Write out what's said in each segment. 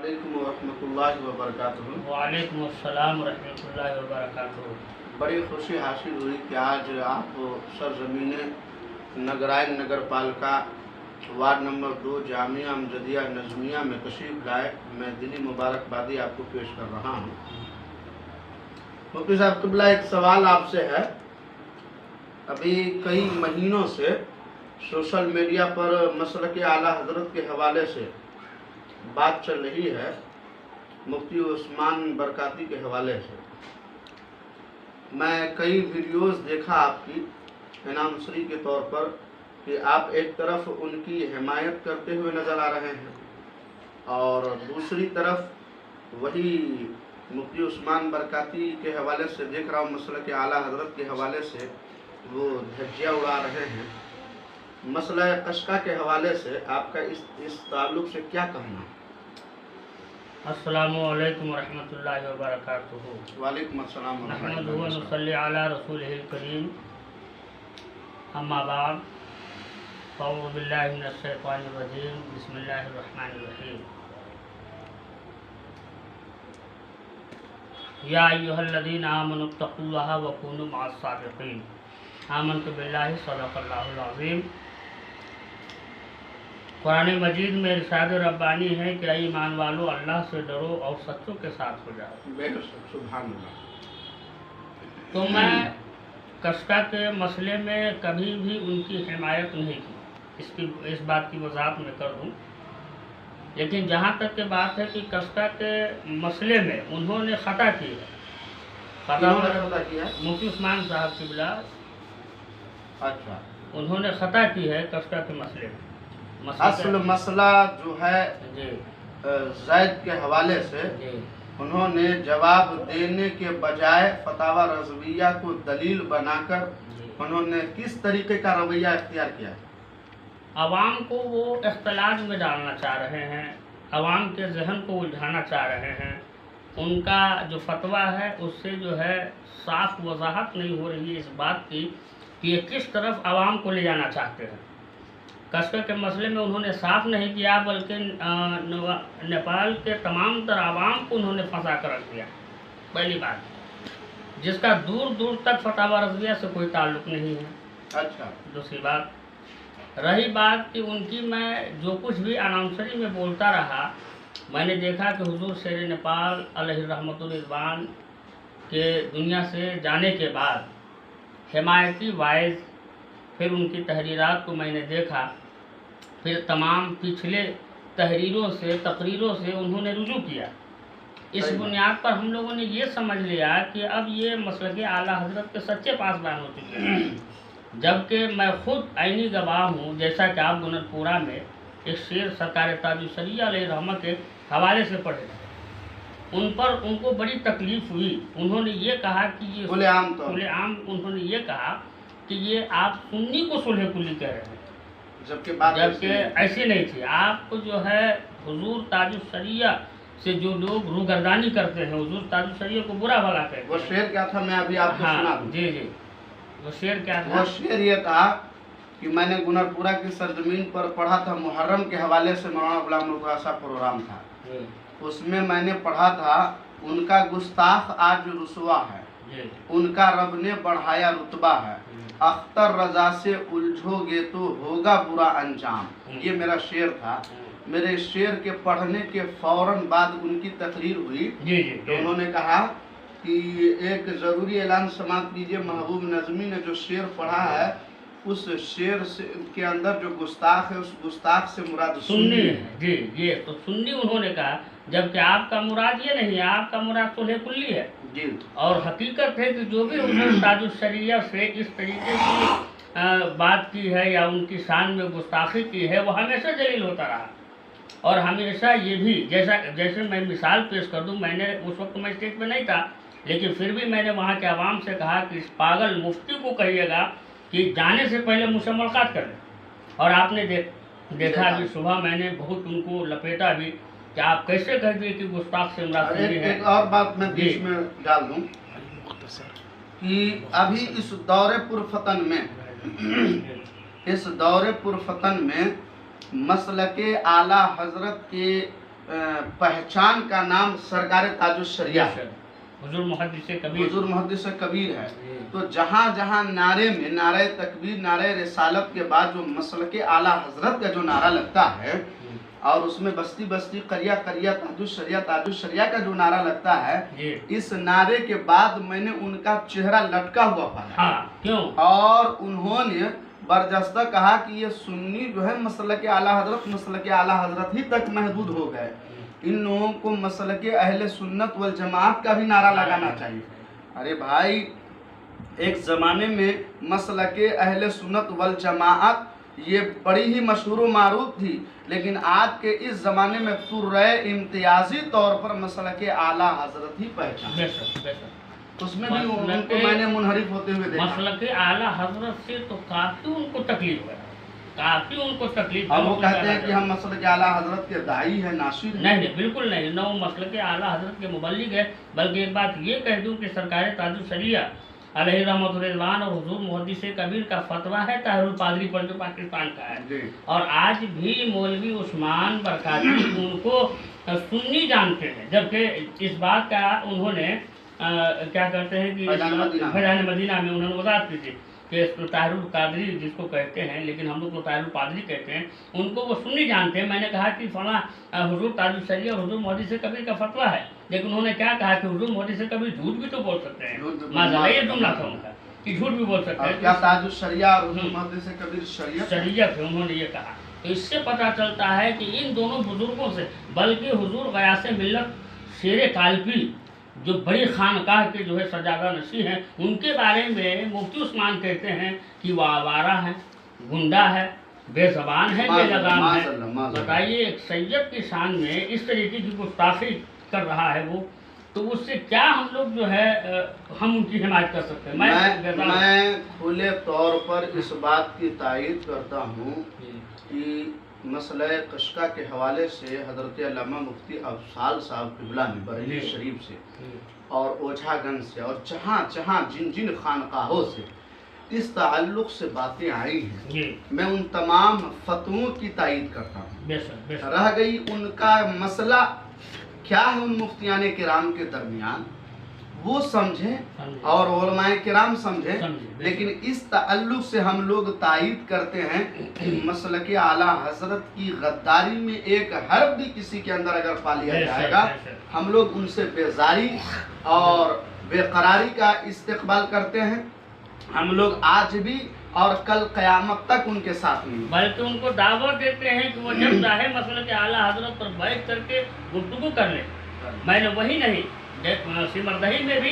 अस्सलामुअलैकुम वरहमतुल्लाहि वबरकातुहू। वालेकुम अस्सलाम रहमतुल्लाहि व बरकातुहू। बड़ी खुशी हासिल हुई कि आज आप सरजमीन नगराइन नगर पालिका वार्ड नंबर 2 जामिया अमजदिया नजमिया में तशरीफ़ लाए। मैं दिली मुबारकबादी आपको पेश कर रहा हूँ। मुफ्ती साहब क़िबला, एक सवाल आपसे है। अभी कई महीनों से सोशल मीडिया पर मसलक आला हज़रत के हवाले से बात चल रही है, मुफ्ती उस्मान बरकाती के हवाले से। मैं कई वीडियोस देखा आपकी इनाम श्री के तौर पर कि आप एक तरफ उनकी हिमायत करते हुए नज़र आ रहे हैं और दूसरी तरफ वही मुफ्ती उस्मान बरकाती के हवाले से देख रहा हूँ, मसलक आला हज़रत के हवाले से वो धज्जियाँ उड़ा रहे हैं। मसला कशका के हवाले से आपका इस ताल्लुक़ से क्या कहना है? अस्सलामु अलैकुम व रहमतुल्लाहि व बरकातुहू। वालेकुम अस्सलाम व नहमदुहु व रहमतुल्लाह। नुसल्ली अला रसूलिहिल करीम। अम्मा बाद, अऊज़ु बिल्लाहि मिनश शैतानिर रजीम। बिस्मिल्लाहिर रहमानिर रहीम। या अय्युहल्लज़ीना आमनु तक़ुल्लाहा व कूनू मअस सादिक़ीन। आमन्तु बिल्लाहि सदक़ल्लाहुल अज़ीम। कुरान मजीद में इरशाद रब्बानी है कि ईमान वालों, अल्लाह से डरो और सच्चों के साथ हो जाओ। सुभान अल्लाह। तो मैं कशका के मसले में कभी भी उनकी हिमायत नहीं की, इस बात की वजाहत मैं कर दूं। लेकिन जहाँ तक के बात है कि कशका के मसले में उन्होंने ख़ता की है। खता किया मुफ्ती उस्मान साहब क़िबला, अच्छा, उन्होंने ख़ता की है कशका के मसले में। असल मसला जो है जी ज़ैद के हवाले से जी उन्होंने जवाब देने के बजाय फतावा रज़विया को दलील बनाकर उन्होंने किस तरीके का रवैया इख्तियार किया है? आवाम को वो इख्तिलात में डालना चाह रहे हैं, आवाम के जहन को उलझाना चाह रहे हैं। उनका जो फतवा है उससे जो है साफ वजाहत नहीं हो रही है इस बात की कि ये किस तरफ आवाम को ले जाना चाहते हैं। कशका के मसले में उन्होंने साफ नहीं किया, बल्कि नेपाल के तमाम तर आवाम को उन्होंने फंसा कर रख दिया। पहली बात, जिसका दूर दूर तक फतावा रज़विया से कोई ताल्लुक़ नहीं है। अच्छा, दूसरी बात, रही बात कि उनकी मैं जो कुछ भी अनाउंसरी में बोलता रहा, मैंने देखा कि हुजूर शेर नेपाल अलैहि रहमतुल रिज़वान के दुनिया से जाने के बाद हिमायती वाइज फिर उनकी तहरीरात को मैंने देखा, फिर तमाम पिछले तहरीरों से तकरीरों से उन्होंने रुजू किया। इस बुनियाद पर हम लोगों ने ये समझ लिया कि अब ये मसलक आला हज़रत के सच्चे पासबान हो चुके हैं। जबकि मैं खुद ऐनी गवाह हूँ, जैसा कि आप गुनरपुरा में एक शेर सरकार ताजुल शरिया अलैहि रहमत के हवाले से पढ़े, उन पर उनको बड़ी तकलीफ़ हुई। उन्होंने ये कहा कि ये खुलेआम उन्होंने ये कहा कि ये आप सुन्नी को सुलह कुल्ली कह रहे हैं, जबकि ऐसी नहीं थी। आपको जो है हुजूर ताजुल शरिया से जो लोग रूगर्दानी करते हैं, हुजूर ताजुल शरिया को बुरा भला कहते हैं। वो शेर क्या था, मैं अभी आपको सुना दूं। जी जी, वो शेर क्या था? वो शेर ये था कि मैंने गुनरपुरा की सरजमीन पर पढ़ा था, मुहर्रम के हवाले से मौलाना गुलाम नबी साहब प्रोग्राम था, उसमें मैंने पढ़ा था उनका गुस्ताख आज रुसवा है, उनका रब ने बढ़ाया रुतबा है, अख्तर रजा से उलझोगे तो होगा बुरा अंजाम। ये मेरा शेर था। मेरे शेर के पढ़ने के फौरन बाद उनकी तकरीर हुई तो उन्होंने कहा कि एक ज़रूरी ऐलान समाप्त कीजिए। महबूब नज़मी ने जो शेर पढ़ा है उस शेर से के अंदर जो गुस्ताख है, उस गुस्ताख से मुराद सुन्नी है। जी, ये तो सुन्नी उन्होंने कहा, जबकि आपका मुराद ये नहीं है, आपका मुराद सुलह कुल्ली है जी। और हकीकत है कि जो भी उन्होंने ताजुल शरिया से इस तरीके की बात की है या उनकी शान में गुस्ताखी की है, वो हमेशा जलील होता रहा। और हमेशा ये भी, जैसे मैं मिसाल पेश कर दूं, मैंने उस वक्त मैं स्टेज पे नहीं था, लेकिन फिर भी मैंने वहाँ के आवाम से कहा कि इस पागल मुफ्ती को कहिएगा कि जाने से पहले मुझसे मुलाकात कर लें। और आपने देखा अभी सुबह मैंने बहुत उनको लपेटा भी कि आप कैसे कह दिए कि गुस्ताख से मुराद है। एक और बात मैं बीच में डाल दूं कि अभी इस दौरे पुरफतन में मसलके आला हजरत के पहचान का नाम सरकार ताजुश शरिया है, हुजूर मुहद्दिस कबीर, हुजूर मुहद्दिस कबीर है। जी। तो जहाँ जहाँ नारे में नारे तकबीर नारे रिसालत के बाद जो मसलके आला हजरत का जो नारा लगता है और उसमें बस्ती बस्ती करिया करिया ताजुश शरिया का जो नारा लगता है, जी। इस नारे के बाद मैंने उनका चेहरा लटका हुआ पाया। हाँ, क्यों? और उन्होंने बरजस्ता कहा कि ये सुन्नी जो है मसलके आला हजरत ही तक महदूद हो गए, इन लोगों को मसलके अहले सुन्नत वल जमात का भी नारा लगाना चाहिए। अरे भाई, एक ज़माने में मसलके अहले सुन्नत वल जमात ये बड़ी ही मशहूर मारूफ थी, लेकिन आज के इस ज़माने में तुर्रे इम्तियाजी तौर पर मसलके आला हजरत ही पहचान, उसमें भी उनको मैंने मुनहरिफ होते हुए देखा। मसलके आला हजरत से तो काफ़ी उनको तकलीफ है, काफ़ी उनको तकलीफ। और वो कहते हैं कि हम मसलके आला हजरत के दाई है, नासिर हैं। नहीं, बिल्कुल नहीं, न वो मसलके आला हजरत के मुबल्लिग है। बल्कि एक बात ये कह दूं कि सरकार ताजुश शरिया अलैहि रहमतुल्लाह रिज़वान और हुजूर मुहद्दिस कबीर का फतवा है ताहिरुल पादरी पर, जो पाकिस्तान का है, और आज भी मौलवी उस्मान बरकाती उनको सुन्नी जानते हैं, जबकि इस बात का उन्होंने क्या कहते हैं कि फैज़ान मदीना में उन्होंने वज़ाहत की थी कि ताहिरुल कादरी जिसको कहते हैं, लेकिन हम लोग तो ताहिरुल पादरी कहते हैं, उनको वो सुन्नी जानते हैं। मैंने कहा कि फला हुजूर ताजुश शरिया और हुजूर मुहद्दिस कबीर का फतवा है, लेकिन उन्होंने क्या कहा कि हुजूर मुहद्दिस कबीर झूठ भी तो बोल सकते हैं, माज़ाल्लाह, ये जुमला था उनका कि झूठ भी बोल सकते हैं। क्या ताजुश शरिया और हुजूर मुहद्दिस कबीर शरीयत है, उन्होंने ये कहा। तो इससे पता चलता है कि इन दोनों बुजुर्गों से, बल्कि हुजूर गयासे मिल्लत शेर कालपी जो बड़ी खानकाह के जो है सजादा नशी हैं, उनके बारे में मुफ्ती उस्मान कहते हैं कि वह आवारा है, गुंडा है, बेज़बान है, बेलगाम है। बताइए, एक सैयद की शान में इस तरीके की गुस्ताखी कर रहा है वो, तो उससे क्या हम लोग जो है हम उनकी हिमायत कर सकते हैं? मैं खुले तौर पर इस बात की तायीद करता हूँ कि मसला कशका के हवाले से हज़रत अल्लामा मुफ्ती अफसाल साहब क़िबला ने बरेली शरीफ से और ओझागंज से और जहाँ जहाँ जिन जिन खानकाहों से इस ताल्लुक़ से बातें आई हैं, मैं उन तमाम फतवों की तायीद करता हूँ। रह गई उनका मसला क्या है उन मुफ्तियाने किराम के दरमियान, वो समझें और उलमाए किराम समझें, लेकिन इस ताल्लुक़ से हम लोग तायीद करते हैं कि मसलके आला हजरत की गद्दारी में एक हर्फ भी किसी के अंदर अगर पा लिया जाएगा, हम लोग उनसे बेजारी और बेकरारी का इस्तेक़बाल करते हैं। हम लोग आज भी और कल क़यामत तक उनके साथ में, बल्कि उनको दावत देते हैं कि वो जब चाहे मसलके आला हजरत पर बैठ करके गुफ्तगू कर ले। मैंने वही नहीं, सिमरदही में भी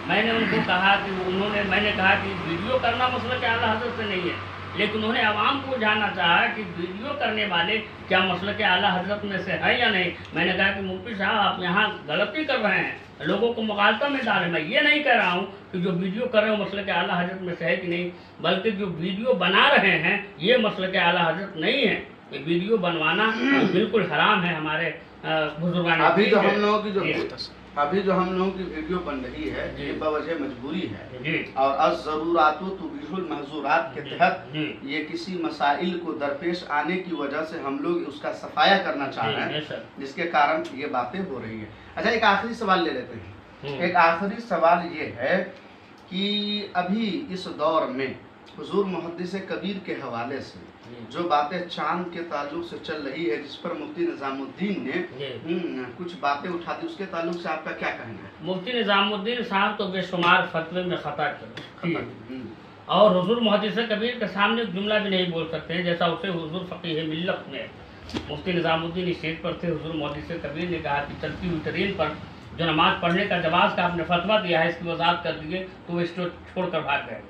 मैंने उनको कहा कि मैंने कहा कि वीडियो करना मसलके आला हजरत से नहीं है, लेकिन उन्होंने आवाम को जानना चाहा कि वीडियो करने वाले क्या मसलके आला हजरत में से है या नहीं। मैंने कहा कि मुफ्ती साहब, आप यहाँ गलती कर रहे हैं, लोगों को मुगालता में डालें। मैं ये नहीं कह रहा हूँ कि जो वीडियो कर रहे हो मसलके आला हजरत में से है कि नहीं, बल्कि जो वीडियो बना रहे हैं ये मसलके आला हजरत नहीं है। ये वीडियो बनवाना बिल्कुल हराम है हमारे बुजुर्गान। अभी जो हम लोगों की वीडियो बन रही है ये बवजह मजबूरी है, और अज़रूरातु तुबीहुल महज़ूरात के तहत ये किसी मसाइल को दरपेश आने की वजह से हम लोग उसका सफाया करना चाह रहे हैं, जिसके कारण ये बातें हो रही है। अच्छा, एक आखिरी सवाल ले लेते हैं। एक आखिरी सवाल ये है कि अभी इस दौर में हुजूर मुहद्दिस कबीर के हवाले से जो बातें चांद के ताल्लुक से चल रही है, जिस पर मुफ्ती निज़ामुद्दीन ने कुछ बातें उठा दी, उसके ताल्लुक से आपका क्या कहना है? मुफ्ती निज़ामुद्दीन साहब तो बेशुमार फतवे में खता किए और हुजूर मुहद्दिस कबीर के सामने एक जुमला भी नहीं बोल सकते हैं, जैसा उसे हुजूर फ़क़ीह मिल्लत में मुफ्ती निज़ामुद्दीन स्टेज पर थे। हुजूर मुहद्दिस कबीर ने कहा कि चलती हुई ट्रेन पर जो नमाज़ पढ़ने का जवाज़ का आपने फतवा दिया है, इसकी वजाहत कर दिए, तो वो स्टेज छोड़कर भाग गए।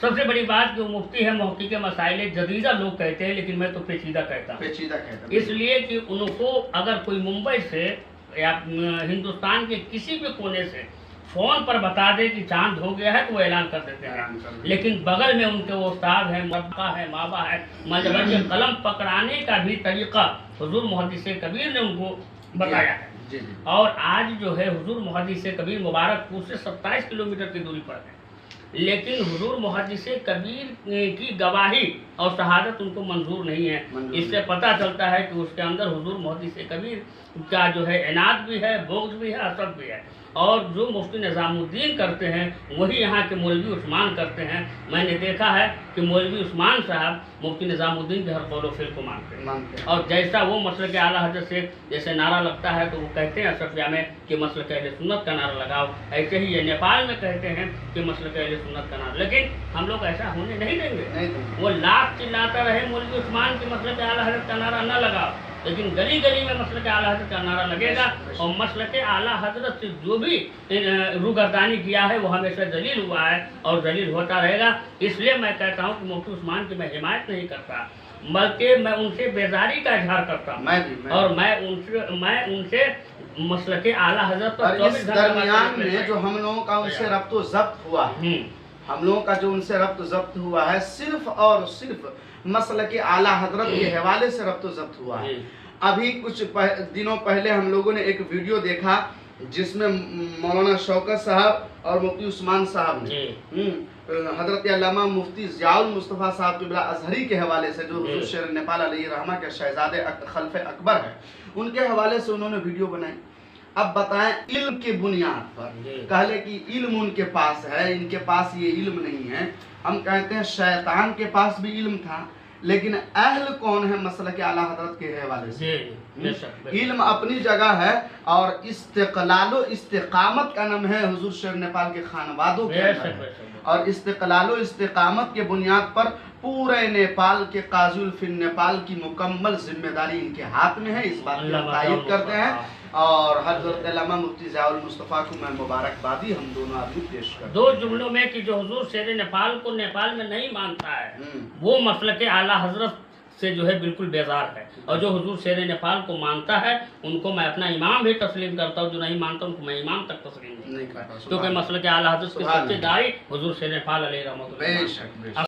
सबसे बड़ी बात कि वो मुफ्ती है, मुहक्किक मसाइल जदीदा लोग कहते हैं, लेकिन मैं तो पेचीदा कहता हूँ। इसलिए कि उनको अगर कोई मुंबई से या हिंदुस्तान के किसी भी कोने से फ़ोन पर बता दे कि चांद हो गया है तो वो ऐलान कर देते हैं, लेकिन बगल में उनके वो उस्ताद है, मरबा है, माबा है, मजहब के कलम पकड़ाने का भी तरीक़ा हुजूर मुहद्दिस कबीर ने उनको बताया है। और आज जो है हुजूर मुहद्दिस कबीर मुबारकपुर से 27 किलोमीटर की दूरी पर है। लेकिन हुजूर मुहद्दिस कबीर की गवाही और शहादत उनको मंजूर नहीं है। इससे पता चलता है कि उसके अंदर हुजूर मुहद्दिस कबीर का जो है इनाद भी है, बोझ भी है, असद भी है। और जो मुफ्ती निज़ामुद्दीन करते हैं वही यहाँ के मौलवी उस्मान करते हैं। मैंने देखा है कि मौलवी उस्मान साहब मुफ्ती निज़ामुद्दीन के हर कौल फिल को मानते हैं। और जैसा वो मसलक आला हज़रत से जैसे नारा लगता है तो वो कहते हैं अशरफिया में कि मसलक अहले सुन्नत का नारा लगाओ, ऐसे ही ये नेपाल में कहते हैं कि मसलक अहले सुन्नत का नारा। लेकिन हम लोग ऐसा होने नहीं देंगे। वो लाख चिल्लाता रहे मौलवी उस्मान की मसलक आला हज़रत का नारा न लगाओ, लेकिन गली गली में मसलक आला हज़रत का नारा लगेगा। और मसलक आला हज़रत से जो भी रूगर्दानी किया है वो हमेशा जलील हुआ है और जलील होता रहेगा। इसलिए मैं कहता हूँ कि मुफ्ती उस्मान की मैं हिमायत नहीं करता, बल्कि मैं उनसे बेजारी का इजहार करता हूँ। और मैं उनसे मसलक आला हज़रत पर इस दरमियान में जो हम लोगों का उनसे रब्तो जब्त हुआ, हम लोगों का जो उनसे रब्तो जब्त हुआ है सिर्फ और सिर्फ मसलक आला हजरत के हवाले से रब्तो जब्त हुआ है। अभी कुछ दिनों पहले हम लोगों ने एक वीडियो देखा जिसमें मौलाना शौकत साहब और मुफ्ती उस्मान साहब ने हजरत अल्लामा मुफ्ती ज़ियाउल मुस्तफ़ा साहब क़िबला अज़हरी के हवाले से, जो हुज़ूर शेर नेपाल अलैहिर्रहमा के शहज़ादे खलीफे अकबर है, उनके हवाले से उन्होंने वीडियो बनाई। अब बताएं, इल्म के बुनियाद पर कहले कि इल्म उनके पास है, इनके पास ये इल्म नहीं है। हम कहते हैं शैतान के पास भी इल्म था, लेकिन अहल कौन है मसलक आला हज़रत के हवाले से? इल्म अपनी जगह है और इस्तिक़लालो इस्तिक़ामत का नाम है हुज़ूर शेर नेपाल के खानवादों के अंदर। और इस्तिक़लालो इस्तिक़ामत के बुनियाद पर पूरे नेपाल के काज़ुल फिन नेपाल की मुकम्मल जिम्मेदारी इनके हाथ में है। इस बात की हम तायद करते हैं और हज़रत अल्लामा मुफ्ती ज़ियाउल मुस्तफ़ा को मैं मुबारकबादी हम दोनों आदमी पेश करते हैं। दो जुमलों में कि जो हुजूर शेर नेपाल को नेपाल में नहीं मानता है वो मसलक आला हज़रत से जो है बिल्कुल बेजार है, और जो हुजूर शेर नेपाल को मानता है उनको मैं अपना इमाम भी तस्लीम करता हूँ, जो नहीं मानता उनको मैं इमाम तक तस्लीम नहीं करता, क्योंकि मसलक आला हज़रत के सच्चे दाई हुजूर शेर नेपाल अलैहिर्रहमतुल्लाह।